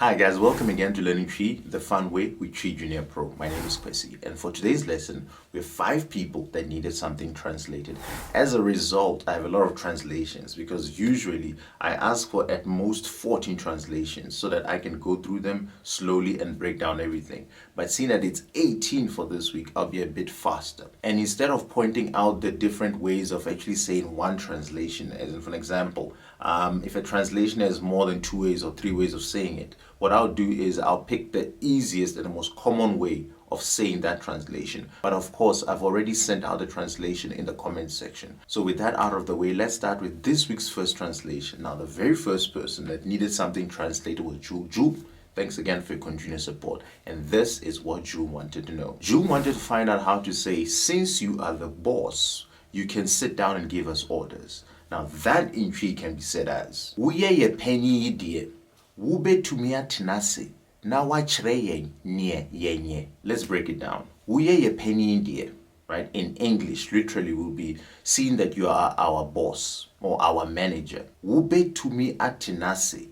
Hi guys, welcome again to Learning TWI, the fun way with TWI Junior Pro. My name is Kwesi, and for today's lesson, we have 5 people that needed something translated. As a result, I have a lot of translations because usually I ask for at most 14 translations so that I can go through them slowly and break down everything. But seeing that it's 18 for this week, I'll be a bit faster. And instead of pointing out the different ways of actually saying one translation, as in for example, if a translation has more than 2 ways or 3 ways of saying it, what I'll do is I'll pick the easiest and the most common way of saying that translation. But of course, I've already sent out the translation in the comment section. So with that out of the way, let's start with this week's first translation. Now, the very first person that needed something translated was Ju. Thanks again for your continuous support. And this is what Ju wanted to know. Ju wanted to find out how to say, since you are the boss, you can sit down and give us orders. Now, that in TWI can be said as, woakyerɛ panyin wobetumi atena na woakyerɛ nneɛ. Let's break it down. Woakyerɛ panyin, right? In English, literally will be seeing that you are our boss or our manager. Wobetumi atena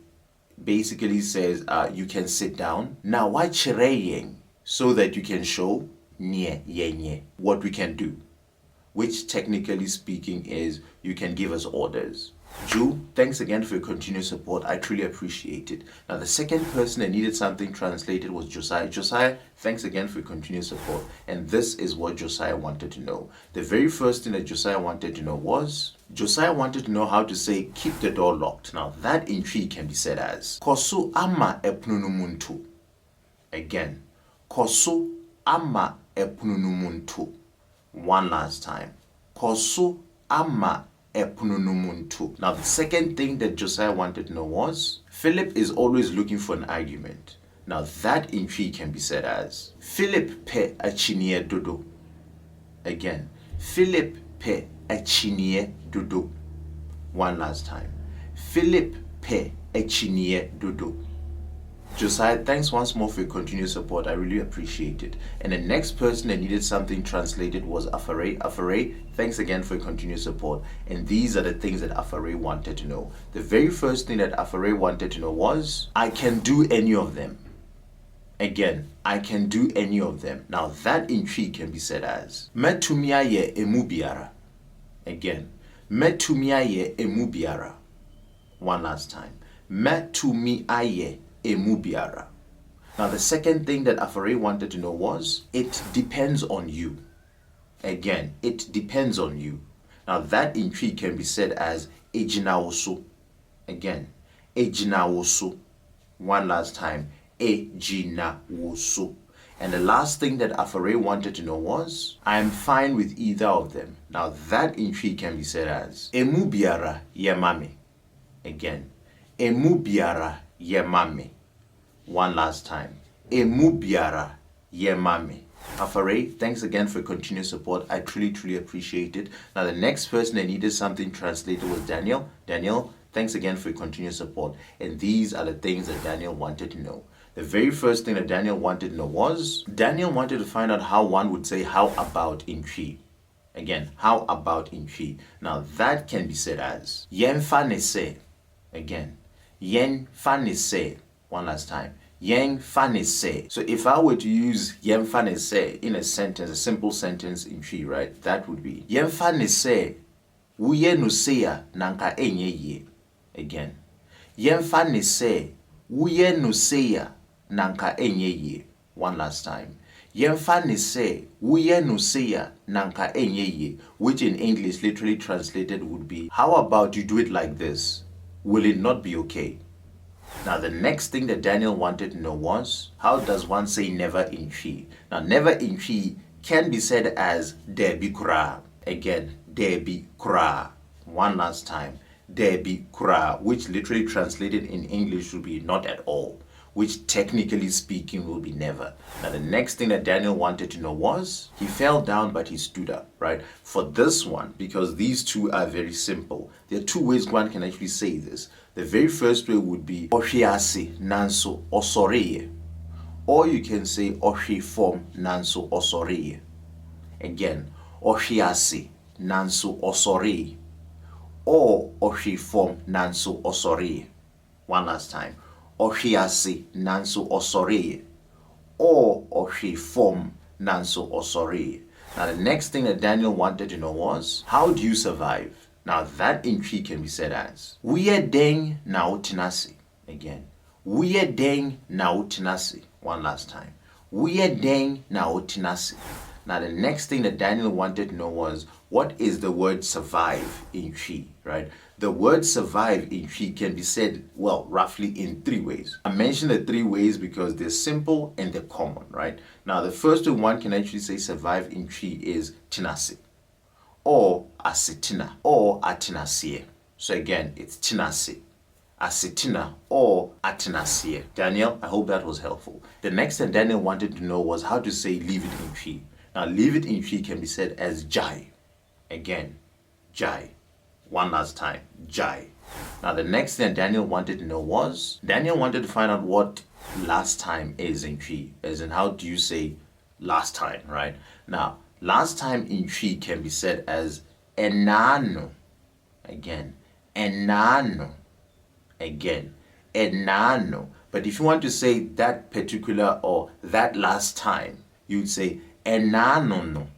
basically says you can sit down. Na woakyerɛ so that you can show nneɛ what we can do, which technically speaking is you can give us orders. Ju, thanks again for your continued support. I truly appreciate it. Now, the second person that needed something translated was Jossiah. Jossiah, thanks again for your continued support. And this is what Jossiah wanted to know. The very first thing that Jossiah wanted to know was, Jossiah wanted to know how to say, keep the door locked. Now, that in TWI can be said as, koso ama ɛpono. Again, koso ama ɛpono. One last time. Koso ama ɛpono. Now, the second thing that Jossiah wanted to know was, Philip is always looking for an argument. Now, that in TWI can be said as, Philip pɛ akyineɛ dodo. Again, Philip pɛ akyineɛ dodo. One last time. Philip pɛ akyineɛ dodo. Jossiah, thanks once more for your continued support. I really appreciate it. And the next person that needed something translated was Afa Ray. Afa Ray, thanks again for your continued support. And these are the things that Afa Ray wanted to know. The very first thing that Afa Ray wanted to know was, I can do any of them. Again, I can do any of them. Now, that in TWI can be said as, Matumi biara. Again, Matumi biara. One last time. Matumi biara. Now, the second thing that Afa Ray wanted to know was, it depends on you. Again, it depends on you. Now, that in TWI can be said as Agyina. Again, Agyina. One last time, Agyina. And the last thing that Afa Ray wanted to know was, I am fine with either of them. Now, that in TWI can be said as Emu biara yemame. Again, Emu biara yemame. One last time. Emu biara yemame. Afa Ray, thanks again for your continued support. I truly appreciate it. Now, the next person that needed something translated was Daniel. Daniel, thanks again for your continued support. And these are the things that Daniel wanted to know. The very first thing that Daniel wanted to know was, Daniel wanted to find out how one would say how about in TWI. Again, how about in TWI. Now, that can be said as Yɛnfa. Again, Yɛnfa. One last time. Yɛnfa. So if I were to use Yɛnfa in a sentence, a simple sentence in TWI, right? That would be Yɛnfa woyɛ no sei a nanka ɛnyɛ. Again. Yɛnfa woyɛ no sei a nanka ɛnyɛ. One last time. Yɛnfa woyɛ no sei a nanka ɛnyɛ, which in English literally translated would be, how about you do it like this? Will it not be okay? Now, the next thing that Daniel wanted to know was, how does one say never in TWI? Now, never in TWI can be said as debi kura. Again, debi kura. One last time, debi kura, which literally translated in English would be not at all, which technically speaking will be never. Now, the next thing that Daniel wanted to know was, he fell down but he stood up, right? For this one, because these two are very simple, there are 2 ways one can actually say this. The very first way would be Ohwiase nanso osoreye. Or you can say Ohwi form nanso osoreye. Again, Ohwiase nanso osore. Or ohwe fam nanso osore. One last time. Ohwe ase nanso osore. Or ohwe fam nanso osore. Now the next thing that Daniel wanted to know was, how do you survive? Now that in Twi can be said as, Woyɛ dɛn na wotena ase. Again. Woyɛ dɛn na wotena ase. One last time. Woyɛ dɛn na wotena ase. Now the next thing that Daniel wanted to know was, what is the word survive in Twi, right? The word survive in Twi can be said, well, roughly in 3 ways. I mentioned the 3 ways because they're simple and they're common, right? Now the first one can actually say survive in Twi is tinase, or asetena, or atenasie. So again, it's tinase, asetena, or atenasie. Daniel, I hope that was helpful. The next thing Daniel wanted to know was how to say leave it in Twi. Now leave it in Twi can be said as jai. Again, jai. One last time, jai. Now the next thing Daniel wanted to know was, Daniel wanted to find out what last time is in Twi, as in how do you say last time, right? Now, last time in Twi can be said as enano. Again, enano. Again, enano. But if you want to say that particular or that last time, you'd say enanono.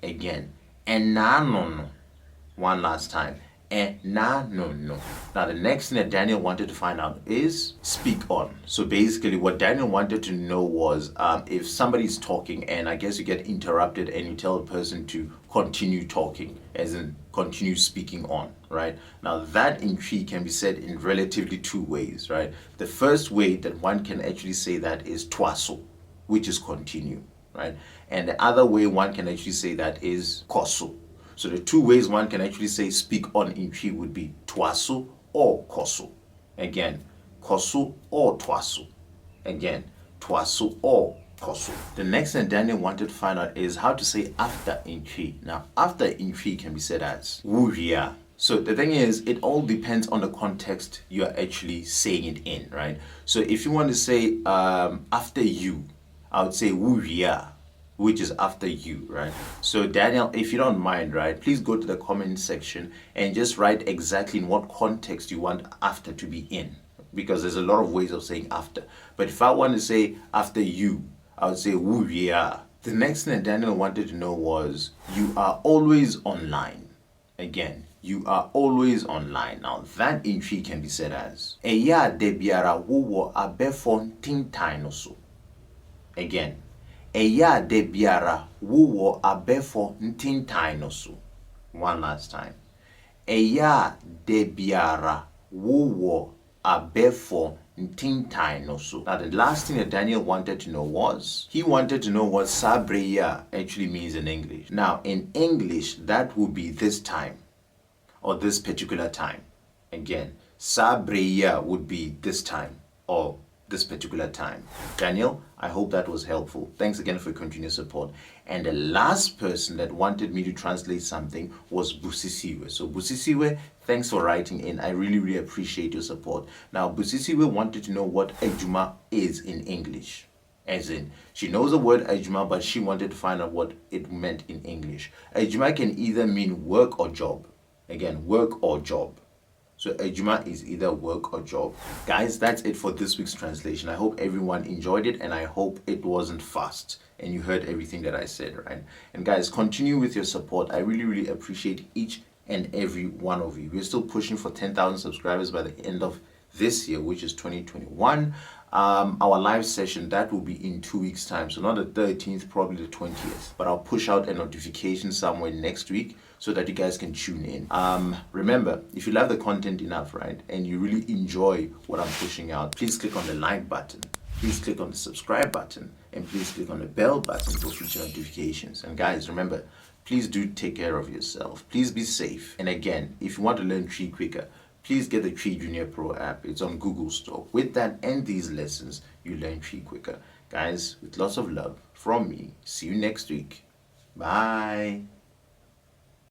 Again, enanono. One last time, enanono. Now the next thing that Daniel wanted to find out is speak on. So basically what Daniel wanted to know was if somebody's talking and I guess you get interrupted and you tell a person to continue talking, as in continue speaking on, right? Now that in Twi can be said in relatively 2 ways, right? The first way that one can actually say that is twaso, which is continue, right? And the other way one can actually say that is koso. So the 2 ways one can actually say speak on in Twi would be twaso or koso. Again, koso or twaso. Again, twaso or koso. The next thing Daniel wanted to find out is how to say after in Twi. Now, after in Twi can be said as wuria. So the thing is, it all depends on the context you are actually saying it in, right? So if you want to say after you, I would say wuria, which is after you, right? So Daniel, if you don't mind, right, please go to the comment section and just write exactly in what context you want after to be in, because there's a lot of ways of saying after. But if I want to say after you, I would say wuria. The next thing that Daniel wanted to know was, you are always online. Again, you are always online. Now that in Twi can be said as, eya de biara wo abefo tintan no so. Again, eya de biara wo abefo ntintan no so. One last time. Eya de biara wo abefo ntintan no so. Now the last thing that Daniel wanted to know was, he wanted to know what sabreya actually means in English. Now in English that would be this time, or this particular time. Again, sabreya would be this time, or this particular time. Daniel, I hope that was helpful. Thanks again for your continued support. And the last person that wanted me to translate something was Busisiwe. So Busisiwe, thanks for writing in. I really, really appreciate your support. Now, Busisiwe wanted to know what Agyina is in English. As in, she knows the word Agyina, but she wanted to find out what it meant in English. Agyina can either mean work or job. Again, work or job. So Agyina is either work or job. Guys, that's it for this week's translation. I hope everyone enjoyed it and I hope it wasn't fast and you heard everything that I said, right? And guys, continue with your support. I really, really appreciate each and every one of you. We're still pushing for 10,000 subscribers by the end of this year, which is 2021. Our live session, that will be in 2 weeks time, so not the 13th, probably the 20th, but I'll push out a notification somewhere next week so that you guys can tune in. Remember, if you love the content enough, right, and you really enjoy what I'm pushing out, please click on the like button, please click on the subscribe button, and please click on the bell button for future notifications. And guys, remember, please do take care of yourself, please be safe. And again, if you want to learn Twi quicker, please get the Twi Junior Pro app. It's on Google Store. With that and these lessons, you learn Twi quicker. Guys, with lots of love from me. See you next week. Bye.